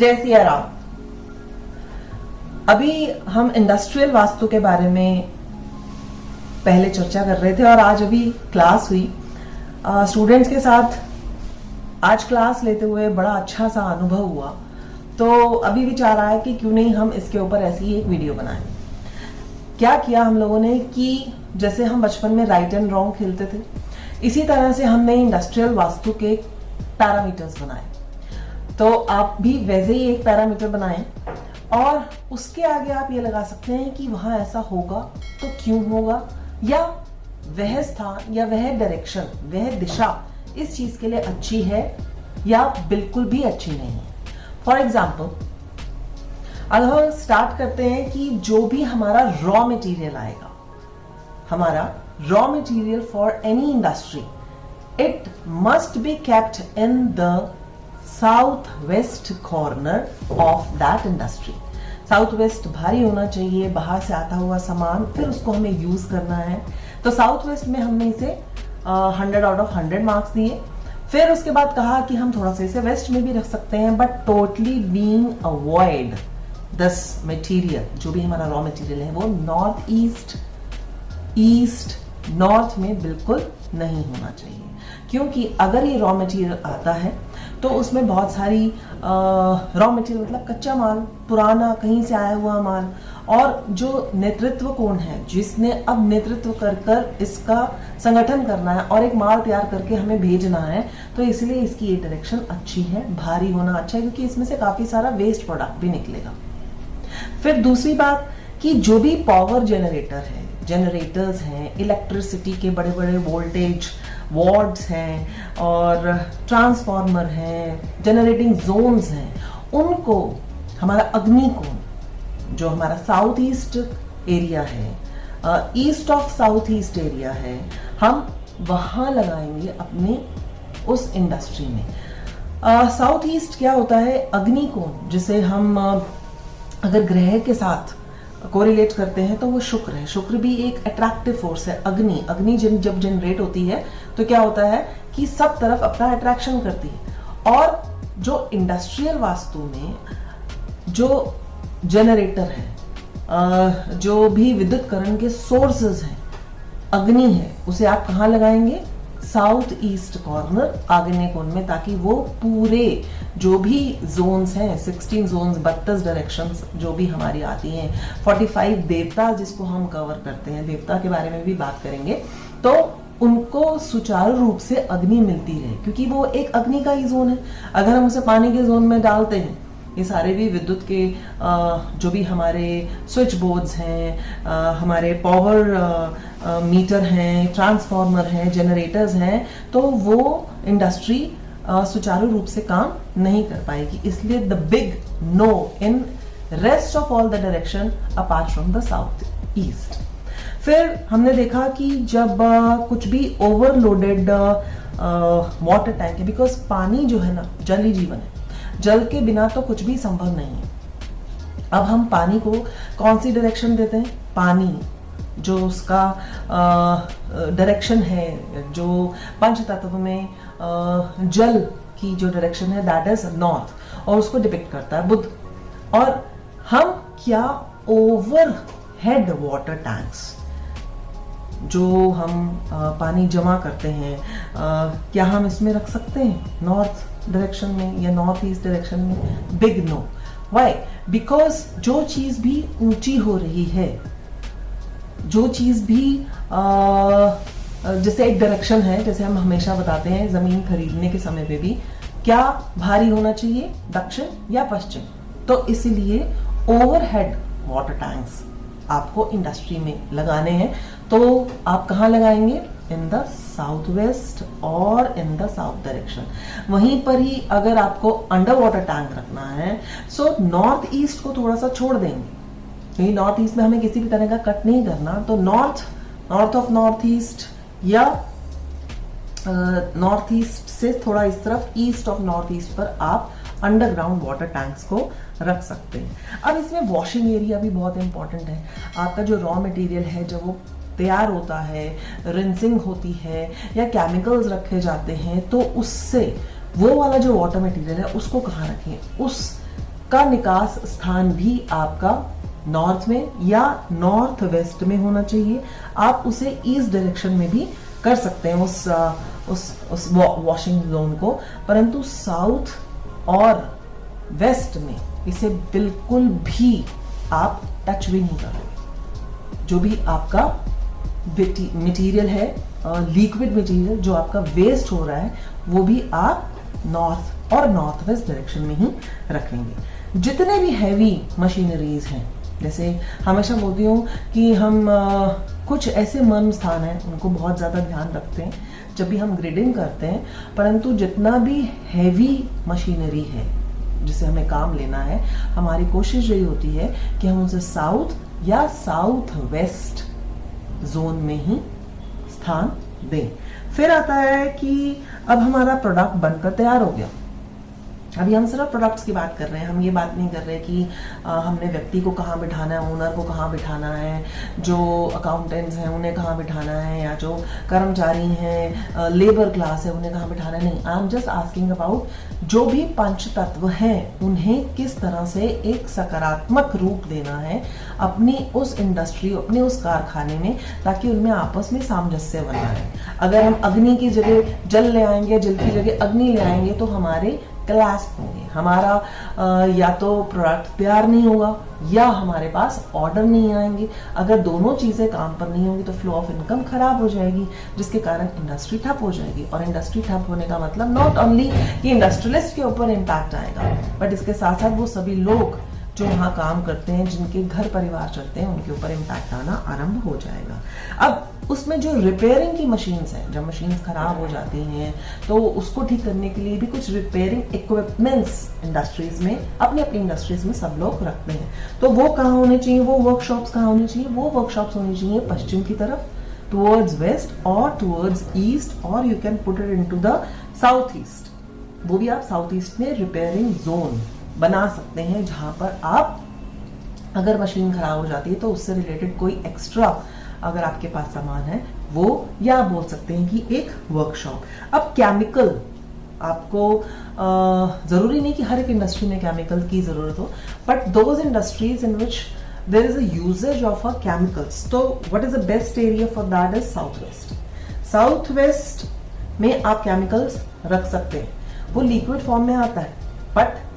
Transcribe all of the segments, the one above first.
जय सिया राम। अभी हम इंडस्ट्रियल वास्तु के बारे में पहले चर्चा कर रहे थे और आज अभी क्लास हुई स्टूडेंट्स के साथ। आज क्लास लेते हुए बड़ा अच्छा सा अनुभव हुआ, तो अभी विचार आया कि क्यों नहीं हम इसके ऊपर ऐसी ही एक वीडियो बनाएं। क्या किया हम लोगों ने कि जैसे हम बचपन में राइट एंड रॉन्ग खेलते थे, इसी तरह से हमने इंडस्ट्रियल वास्तु के पैरामीटर्स बनाए। तो आप भी वैसे ही एक पैरामीटर बनाएं और उसके आगे आप ये लगा सकते हैं कि वहां ऐसा होगा तो क्यों होगा, या वह स्थान या वह डायरेक्शन, वह दिशा इस चीज के लिए अच्छी है या बिल्कुल भी अच्छी नहीं है। फॉर एग्जाम्पल, अगर हम स्टार्ट करते हैं कि जो भी हमारा रॉ मटेरियल आएगा, हमारा raw material for any industry, it must be kept in the south west corner of that industry. South west भारी होना चाहिए, बाहर से आता हुआ सामान, फिर उसको हमें यूज करना है। तो साउथ वेस्ट में हमने इसे 100 आउट ऑफ 100 मार्क्स दिए। फिर उसके बाद कहा कि हम थोड़ा सा इसे वेस्ट में भी रख सकते हैं, but totally being avoid this material, जो भी हमारा रॉ मटेरियल है वो नॉर्थ ईस्ट, ईस्ट, नॉर्थ में बिल्कुल नहीं होना चाहिए। क्योंकि अगर ये रॉ मटेरियल आता है तो उसमें बहुत सारी रॉ मटेरियल मतलब कच्चा माल, पुराना कहीं से आया हुआ माल, और जो नेतृत्व कौन है जिसने अब नेतृत्व कर कर इसका संगठन करना है और एक माल तैयार करके हमें भेजना है, तो इसलिए इसकी ये डायरेक्शन अच्छी है, भारी होना अच्छा है, क्योंकि इसमें से काफी सारा वेस्ट प्रोडक्ट भी निकलेगा। फिर दूसरी बात कि जो भी पावर जनरेटर है, जनरेटर्स हैं, इलेक्ट्रिसिटी के बड़े बड़े वोल्टेज वार्ड्स हैं और ट्रांसफार्मर हैं, जनरेटिंग जोन्स हैं, उनको हमारा अग्निकोण जो हमारा साउथ ईस्ट एरिया है, east of south east area है, हम वहां लगाएंगे अपने उस इंडस्ट्री में। साउथ ईस्ट क्या होता है? अग्निकोण, जिसे हम अगर ग्रह के साथ कोरिलेट करते हैं तो वो शुक्र है। शुक्र भी एक अट्रैक्टिव फोर्स है। अग्नि जब जनरेट होती है तो क्या होता है कि सब तरफ अपना अट्रैक्शन करती है। और जो इंडस्ट्रियल वास्तु में जो जनरेटर है, जो भी विद्युतकरण के सोर्सेज हैं, अग्नि है, उसे आप कहाँ लगाएंगे? साउथ ईस्ट कॉर्नर आग्नेय कोण में, ताकि वो पूरे जो भी जोन्स हैं, 16 जोन्स, 32 डायरेक्शंस जो भी हमारी आती हैं, 45 देवता जिसको हम कवर करते हैं, देवता के बारे में भी बात करेंगे, तो उनको सुचारू रूप से अग्नि मिलती रहे, क्योंकि वो एक अग्नि का ही जोन है। अगर हम उसे पानी के जोन में डालते हैं, ये सारे भी विद्युत के जो भी हमारे स्विच बोर्ड्स हैं, हमारे पावर मीटर हैं, ट्रांसफार्मर हैं, जनरेटर्स हैं, तो वो इंडस्ट्री सुचारू रूप से काम नहीं कर पाएगी। इसलिए the big no in rest of all the direction apart from the south east. फिर हमने देखा कि जब कुछ भी ओवरलोडेड वाटर टैंक है, बिकॉज पानी जो है ना, जल ही जीवन है, जल के बिना तो कुछ भी संभव नहीं है। अब हम पानी को कौन सी डायरेक्शन देते हैं? पानी जो उसका डायरेक्शन है, जो पंच तत्व में जल की जो डायरेक्शन है, दैट इज नॉर्थ, और उसको डिपिक्ट करता है बुध। और हम क्या ओवर हेड वाटर टैंक्स जो हम पानी जमा करते हैं, क्या हम इसमें रख सकते हैं नॉर्थ डायरेक्शन में या नॉर्थ ईस्ट डायरेक्शन में? Big no. व्हाई? बिकॉज जो चीज भी ऊंची हो रही है, जो चीज भी जैसे एक डायरेक्शन है, जैसे हम हमेशा बताते हैं जमीन खरीदने के समय पे भी, क्या भारी होना चाहिए? दक्षिण या पश्चिम? तो इसलिए ओवरहेड वाटर टैंक्स आपको इंडस्ट्री में लगाने हैं। तो आप कहाँ लगाएंगे? इन द साउथ वेस्ट और इन द साउथ डायरेक्शन। वहीं पर ही अगर आपको अंडर वाटर टैंक रखना है, सो नॉर्थ ईस्ट को थोड़ा सा छोड़ देंगे, क्योंकि नॉर्थ ईस्ट में हमें किसी भी तरह का कट नहीं करना। तो नॉर्थ ऑफ नॉर्थ ईस्ट या नॉर्थ ईस्ट से थोड़ा इस तरफ, ईस्ट ऑफ नॉर्थ ईस्ट पर आप अंडरग्राउंड वाटर टैंक्स को रख सकते हैं। अब इसमें वॉशिंग एरिया भी बहुत इंपॉर्टेंट है। आपका जो रॉ मटेरियल है, जब वो तैयार होता है, रिंसिंग होती है या केमिकल्स रखे जाते हैं, तो उससे वो वाला जो वाटर मटेरियल है उसको कहाँ रखें? उस का निकास स्थान भी आपका नॉर्थ में या नॉर्थ वेस्ट में होना चाहिए। आप उसे ईस्ट डायरेक्शन में भी कर सकते हैं उस वॉशिंग जोन को, परंतु साउथ और वेस्ट में इसे बिल्कुल भी आप टच भी नहीं करोगे। जो भी आपका मटेरियल है, लिक्विड मटेरियल जो आपका वेस्ट हो रहा है, वो भी आप नॉर्थ और नॉर्थ वेस्ट डायरेक्शन में ही रखेंगे। जितने भी हैवी मशीनरीज हैं, जैसे हमेशा बोलती हूँ कि हम कुछ ऐसे मर्म स्थान हैं उनको बहुत ज़्यादा ध्यान रखते हैं जब भी हम ग्रिडिंग करते हैं, परंतु जितना भी हैवी मशीनरी है जिसे हमें काम लेना है, हमारी कोशिश यही होती है कि हम उसे साउथ या साउथ वेस्ट जोन में ही स्थान दें। फिर आता है कि अब हमारा प्रोडक्ट बनकर तैयार हो गया। अभी हम सिर्फ प्रोडक्ट्स की बात कर रहे हैं, हम ये बात नहीं कर रहे कि हमने व्यक्ति को कहाँ बिठाना है, ओनर को कहाँ बिठाना है, जो अकाउंटेंट्स हैं उन्हें कहाँ बिठाना है, या जो कर्मचारी हैं, लेबर क्लास है उन्हें कहाँ बिठाना है। नहीं, I am just asking about जो भी पंच तत्व हैं उन्हें किस तरह से एक सकारात्मक रूप देना है अपनी उस इंडस्ट्री, अपने उस कारखाने में, ताकि उनमें आपस में सामंजस्य बना है। अगर हम अग्नि की जगह जल ले आएंगे, जल की जगह अग्नि ले आएंगे, तो हमारे क्लास होंगे, हमारा या तो प्रोडक्ट तैयार नहीं होगा या हमारे पास ऑर्डर नहीं आएंगे। अगर दोनों चीजें काम पर नहीं होंगी तो फ्लो ऑफ इनकम खराब हो जाएगी, जिसके कारण इंडस्ट्री ठप हो जाएगी। और इंडस्ट्री ठप होने का मतलब नॉट ओनली कि इंडस्ट्रियलिस्ट के ऊपर इम्पैक्ट आएगा, बट इसके साथ साथ वो सभी लोग जो वहाँ काम करते हैं, जिनके घर परिवार चलते हैं, उनके ऊपर इम्पैक्ट आना आरंभ हो जाएगा। अब उसमें जो रिपेयरिंग की मशीन्स हैं, जब मशीन्स खराब हो जाती हैं तो उसको ठीक करने के लिए भी कुछ रिपेयरिंग इक्विपमेंट्स इंडस्ट्रीज में, अपनी अपनी इंडस्ट्रीज में सब लोग रखते हैं। तो वो कहाँ होने चाहिए, वो वर्कशॉप्स कहाँ होनी चाहिए? वो वर्कशॉप्स होनी चाहिए पश्चिम की तरफ, टुवर्ड्स वेस्ट और टुवर्ड्स ईस्ट, और you can put it into the south east. वो भी आप साउथ ईस्ट में रिपेयरिंग जोन बना सकते हैं, जहां पर आप अगर मशीन खराब हो जाती है तो उससे रिलेटेड कोई एक्स्ट्रा अगर आपके पास सामान है वो, या आप बोल सकते हैं कि एक वर्कशॉप। अब केमिकल आपको जरूरी नहीं कि हर एक इंडस्ट्री में केमिकल की जरूरत हो, but those industries in which there is a usages of a chemicals, तो what is the best area for that is south west. South west में आप केमिकल्स रख सकते हैं। वो लिक्विड फॉर्म में आता है, but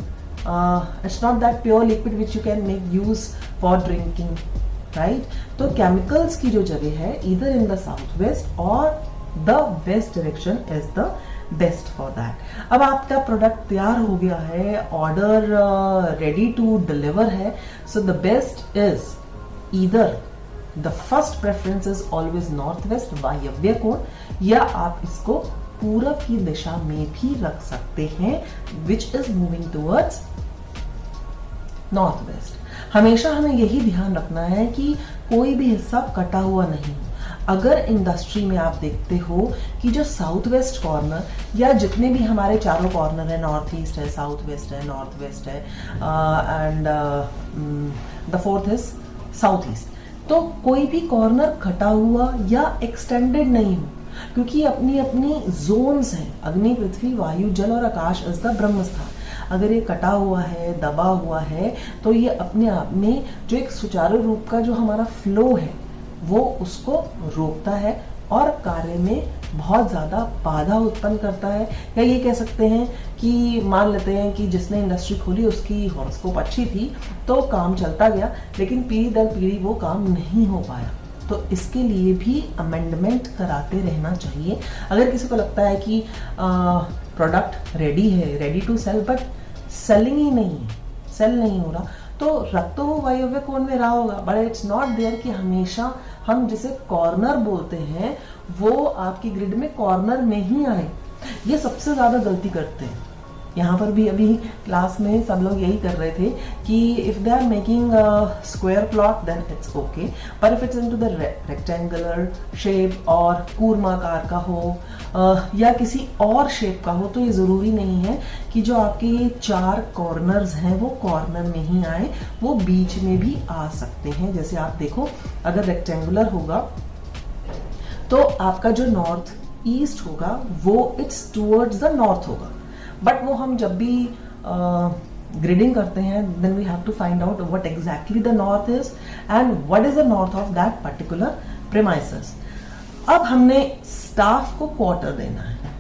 it's not that pure liquid which you can make use for drinking, right? तो chemicals की जो जगह है either in the southwest or the west direction is the best for that. अब आपका प्रोडक्ट तैयार हो गया है, ऑर्डर रेडी टू डिलीवर है, so the best is either the first preference is always northwest वायव्य कोण, या आप इसको पूरब की दिशा में भी रख सकते हैं, which is moving towards north west. हमेशा हमें यही ध्यान रखना है कि कोई भी हिस्सा कटा हुआ नहीं हो। अगर इंडस्ट्री में आप देखते हो कि जो साउथ वेस्ट कॉर्नर या जितने भी हमारे चारों कॉर्नर है, नॉर्थ ईस्ट है, साउथ वेस्ट है, नॉर्थ वेस्ट है, and the fourth is south east, तो कोई भी कॉर्नर कटा हुआ या एक्सटेंडेड नहीं हो, क्योंकि अपनी अपनी जोन्स हैं। अग्नि, पृथ्वी, वायु, जल और आकाश इज द ब्रह्म स्थान। अगर ये कटा हुआ है, दबा हुआ है, तो ये अपने आप में जो एक सुचारू रूप का जो हमारा फ्लो है वो उसको रोकता है और कार्य में बहुत ज्यादा बाधा उत्पन्न करता है। या ये कह सकते हैं कि मान लेते हैं कि जिसने इंडस्ट्री खोली उसकी हॉरोस्कोप अच्छी थी तो काम चलता गया, लेकिन पीढ़ी दर पीढ़ी वो काम नहीं हो पाया। तो इसके लिए भी अमेंडमेंट कराते रहना चाहिए। अगर किसी को लगता है कि प्रोडक्ट रेडी है, ready to sell, but selling ही नहीं है, सेल नहीं हो रहा, तो रख तो वो वायव्य कोण में रहा होगा, बट इट्स नॉट देयर कि हमेशा हम जिसे कॉर्नर बोलते हैं वो आपकी ग्रिड में कॉर्नर में ही आए। ये सबसे ज्यादा गलती करते हैं। यहाँ पर भी अभी क्लास में सब लोग यही कर रहे थे कि if they are making square plot then it's okay, पर if it's into the rectangular shape और कूर्माकार का हो या किसी और शेप का हो, तो ये जरूरी नहीं है कि जो आपके ये चार कॉर्नर्स हैं वो कॉर्नर में ही आए, वो बीच में भी आ सकते हैं। जैसे आप देखो, अगर रेक्टेंगुलर होगा तो आपका जो नॉर्थ ईस्ट होगा वो इट्स टुवर्ड्स द नॉर्थ होगा, बट वो हम जब भी ग्रेडिंग करते हैं, then we have to find out what exactly the north is and what is the north of that particular premises. अब हमने स्टाफ को क्वार्टर देना है,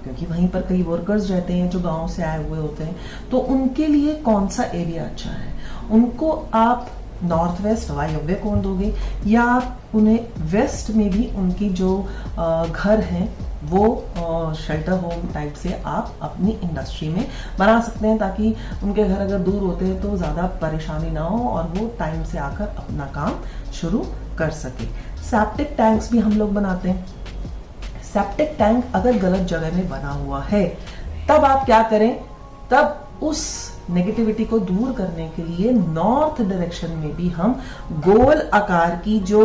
क्योंकि वहीं पर कई वर्कर्स रहते हैं जो गांव से आए हुए होते हैं, तो उनके लिए कौन सा एरिया अच्छा है। उनको आप नॉर्थ वेस्ट वायव्य कोण दोगे, या आप उन्हें वेस्ट में भी उनकी जो घर हैं वो शेल्टर होम टाइप से आप अपनी इंडस्ट्री में बना सकते हैं, ताकि उनके घर अगर दूर होते हैं तो ज़्यादा परेशानी ना हो और वो टाइम से आकर अपना काम शुरू कर सके। सेप्टिक टैंक्स भी हम लोग बनाते हैं। सेप्टिक टैंक अगर गलत जगह में बना हुआ है, तब आप क्या करें, तब उस नेगेटिविटी को दूर करने के लिए नॉर्थ डायरेक्शन में भी हम गोल आकार की जो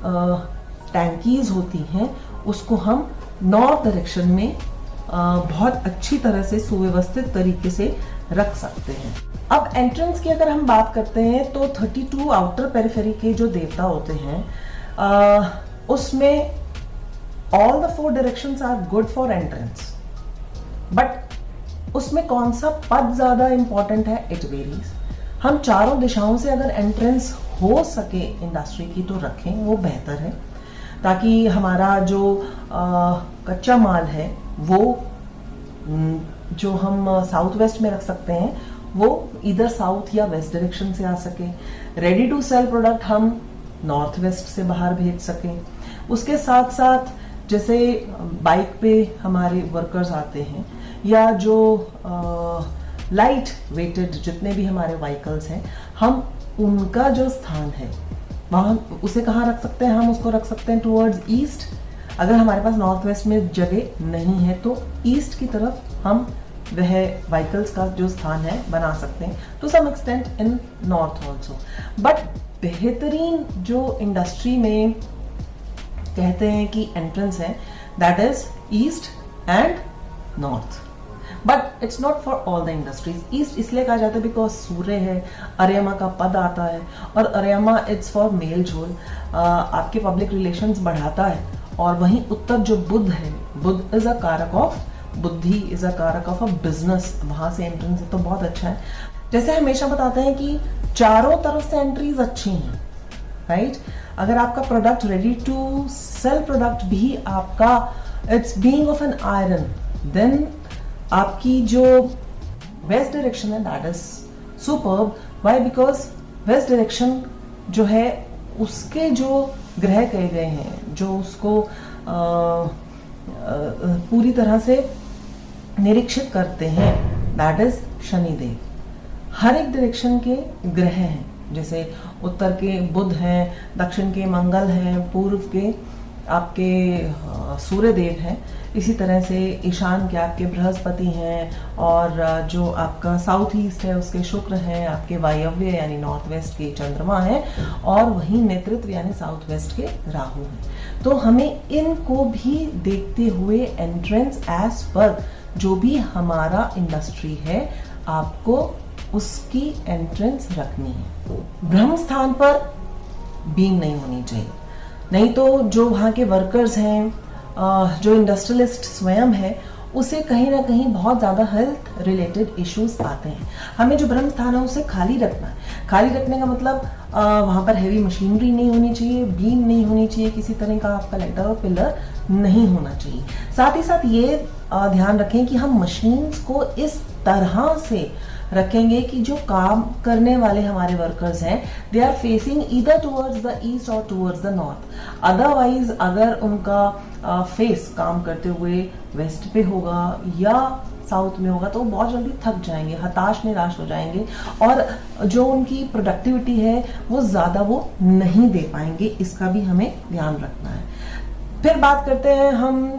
टैंकीज होती हैं उसको हम नॉर्थ डायरेक्शन में बहुत अच्छी तरह से सुव्यवस्थित तरीके से रख सकते हैं। अब एंट्रेंस की अगर हम बात करते हैं तो 32 आउटर पेरिफेरी के जो देवता होते हैं उसमें all the 4 directions are good for entrance, but उसमें कौन सा पद ज्यादा इंपॉर्टेंट है, इट वेरीज। हम चारों दिशाओं से अगर एंट्रेंस हो सके इंडस्ट्री की तो रखें, वो बेहतर है, ताकि हमारा जो कच्चा माल है वो जो हम साउथ वेस्ट में रख सकते हैं वो इधर साउथ या वेस्ट डायरेक्शन से आ सके। रेडी टू सेल प्रोडक्ट हम नॉर्थ वेस्ट से बाहर भेज सकें। उसके साथ साथ जैसे बाइक पे हमारे वर्कर्स आते हैं, या जो लाइट वेटेड जितने भी हमारे व्हीकल्स हैं, हम उनका जो स्थान है वहां उसे कहाँ रख सकते हैं, हम उसको रख सकते हैं टुवर्ड्स ईस्ट। अगर हमारे पास नॉर्थ वेस्ट में जगह नहीं है तो ईस्ट की तरफ हम वह व्हीकल्स का जो स्थान है बना सकते हैं, to some extent in north also. But बेहतरीन जो इंडस्ट्री में कहते हैं कि एंट्रेंस है, that is east and north, but it's not for all the industries. East इसलिए कहा जाता है बिकॉज सूर्य है, अर्यमा का पद आता है, और अर्यमा इट्स फॉर मेल झोल, आपके पब्लिक रिलेशंस बढ़ाता है। और वहीं उत्तर जो बुध है, बुध इज अ कारक ऑफ बुद्धि, इज अ कारक ऑफ अ बिजनेस, वहां से एंट्रेंस है तो बहुत अच्छा है। जैसे हमेशा बताते हैं कि चारों तरफ से एंट्रीज अच्छी हैं, राइट। अगर आपका product ready to sell product भी आपका it's being of an iron, then आपकी जो वेस्ट डायरेक्शन है that is superb. Why? Because west direction जो है उसके जो ग्रह कहे गए हैं, जो उसको पूरी तरह से निरीक्षित करते हैं, दैट इज शनिदेव। हर एक डायरेक्शन के ग्रह हैं, जैसे उत्तर के बुध हैं, दक्षिण के मंगल हैं, पूर्व के आपके सूर्य देव हैं, इसी तरह से ईशान के आपके बृहस्पति हैं, और जो आपका साउथ ईस्ट है उसके शुक्र हैं, आपके वायव्य यानी नॉर्थ वेस्ट के चंद्रमा हैं, और वहीं नेतृत्व यानी साउथ वेस्ट के राहु हैं। तो हमें इनको भी देखते हुए एंट्रेंस एज पर जो भी हमारा इंडस्ट्री है आपको उसकी एंट्रेंस रखनी है। ब्रह्म स्थान पर बीम नहीं होनी चाहिए, नहीं तो जो वहाँ के वर्कर्स हैं, जो इंडस्ट्रियलिस्ट स्वयं है, उसे कहीं ना कहीं बहुत ज़्यादा हेल्थ रिलेटेड इश्यूज आते हैं। हमें जो ब्रह्म स्थान है उसे खाली रखना है। खाली रखने का मतलब वहाँ पर हैवी मशीनरी नहीं होनी चाहिए, बीम नहीं होनी चाहिए, किसी तरह का आपका लेटर और पिलर नहीं होना चाहिए। साथ ही साथ ये ध्यान रखें कि हम मशीन्स को इस तरह से रखेंगे कि जो काम करने वाले हमारे वर्कर्स हैं they are facing either towards the east और टुवर्ड्स द नॉर्थ। अदरवाइज अगर उनका फेस काम करते हुए वेस्ट पे होगा या साउथ में होगा तो वो बहुत जल्दी थक जाएंगे, हताश निराश हो जाएंगे, और जो उनकी प्रोडक्टिविटी है वो ज्यादा वो नहीं दे पाएंगे। इसका भी हमें ध्यान रखना है। फिर बात करते हैं हम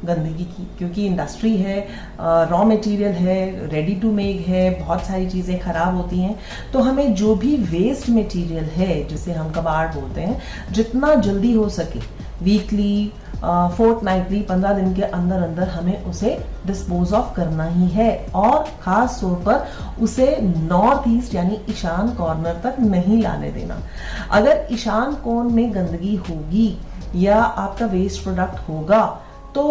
गंदगी की, क्योंकि इंडस्ट्री है, रॉ मटेरियल है, रेडी टू मेक है, बहुत सारी चीज़ें खराब होती हैं, तो हमें जो भी वेस्ट मटेरियल है जिसे हम कबाड़ बोलते हैं, जितना जल्दी हो सके वीकली, फोर्टनाइटली, 15 दिन के अंदर अंदर हमें उसे डिस्पोज ऑफ करना ही है, और खास तौर पर उसे नॉर्थ ईस्ट यानी ईशान कॉर्नर तक नहीं लाने देना। अगर ईशान कोण में गंदगी होगी या आपका वेस्ट प्रोडक्ट होगा तो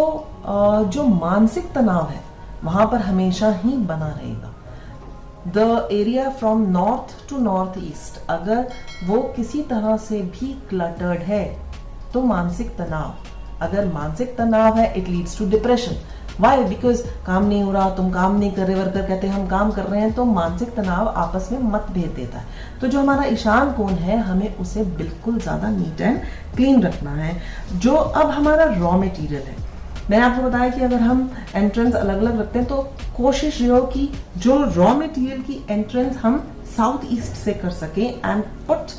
जो मानसिक तनाव है वहां पर हमेशा ही बना रहेगा। The area from north to north east, अगर वो किसी तरह से भी क्लटर्ड है तो मानसिक तनाव, अगर मानसिक तनाव है it leads to depression. Why? Because काम नहीं हो रहा, तुम काम नहीं कर रहे, वर्कर कहते हैं हम काम कर रहे हैं, तो मानसिक तनाव आपस में मतभेद देता है। तो जो हमारा ईशान कोण है हमें उसे बिल्कुल ज्यादा नीट एंड क्लीन रखना है। जो अब हमारा रॉ मटेरियल है, मैंने आपको बताया कि अगर हम एंट्रेंस अलग अलग रखते हैं तो कोशिश ये हो कि जो रॉ मटेरियल की एंट्रेंस हम साउथ ईस्ट से कर सके and put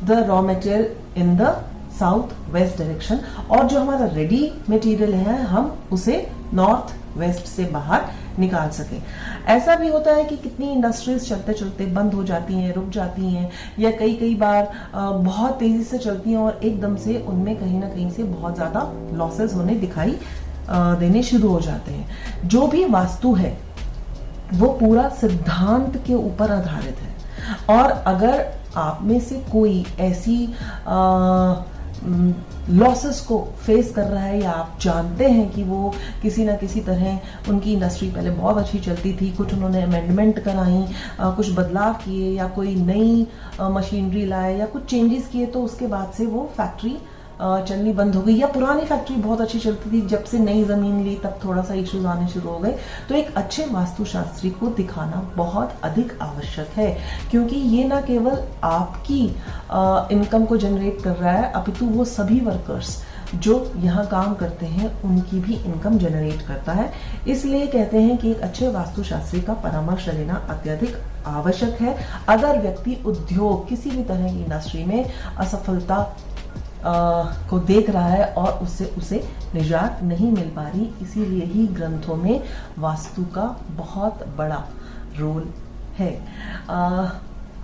the raw material in the south west direction, और जो हमारा रेडी मटेरियल है हम उसे नॉर्थ वेस्ट से बाहर निकाल सके। ऐसा भी होता है कि कितनी इंडस्ट्रीज चलते चलते बंद हो जाती हैं, रुक जाती हैं, या कई बार बहुत तेजी से चलती हैं और एकदम से उनमें कहीं ना कहीं से बहुत ज्यादा लॉसेस होने दिखाई देने शुरू हो जाते हैं। जो भी वास्तु है वो पूरा सिद्धांत के ऊपर आधारित है, और अगर आप में से कोई ऐसी लॉसेस को फेस कर रहा है, या आप जानते हैं कि वो किसी ना किसी तरह उनकी इंडस्ट्री पहले बहुत अच्छी चलती थी, कुछ उन्होंने अमेंडमेंट कराई, कुछ बदलाव किए, या कोई नई मशीनरी लाए, या कुछ चेंजेस किए, तो उसके बाद से वो फैक्ट्री चलनी बंद हो गई, या पुरानी फैक्ट्री बहुत अच्छी चलती थी, जब से नई जमीन ली तब थोड़ा सा इश्यूज आने शुरू हो गए। तो एक अच्छे वास्तुशास्त्री को दिखाना बहुत अधिक आवश्यक है, क्योंकि ये ना केवल आपकी इनकम को जनरेट कर रहा है, अपितु वो सभी वर्कर्स जो यहाँ काम करते हैं उनकी भी इनकम जनरेट करता है। इसलिए कहते हैं कि एक अच्छे वास्तुशास्त्री का परामर्श लेना अत्यधिक आवश्यक है। अगर व्यक्ति उद्योग किसी भी तरह की इंडस्ट्री में असफलता को देख रहा है और उससे उसे निजात नहीं मिल पा रही, इसीलिए ही ग्रंथों में वास्तु का बहुत बड़ा रोल है।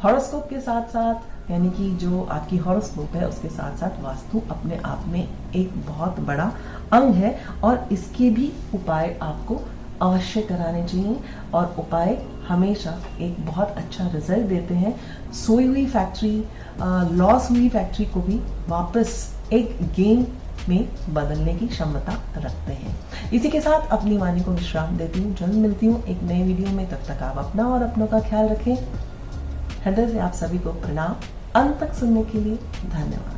हॉरोस्कोप के साथ साथ, यानी कि जो आपकी हॉरोस्कोप है उसके साथ साथ वास्तु अपने आप में एक बहुत बड़ा अंग है, और इसके भी उपाय आपको अवश्य कराने चाहिए, और उपाय हमेशा एक बहुत अच्छा रिजल्ट देते हैं। सोई हुई फैक्ट्री, लॉस हुई फैक्ट्री को भी वापस एक गेम में बदलने की क्षमता रखते हैं। इसी के साथ अपनी वाणी को विश्राम देती हूँ। जल्द मिलती हूँ एक नए वीडियो में, तब तक आप अपना और अपनों का ख्याल रखें। हृदय से आप सभी को प्रणाम। अंत तक सुनने के लिए धन्यवाद।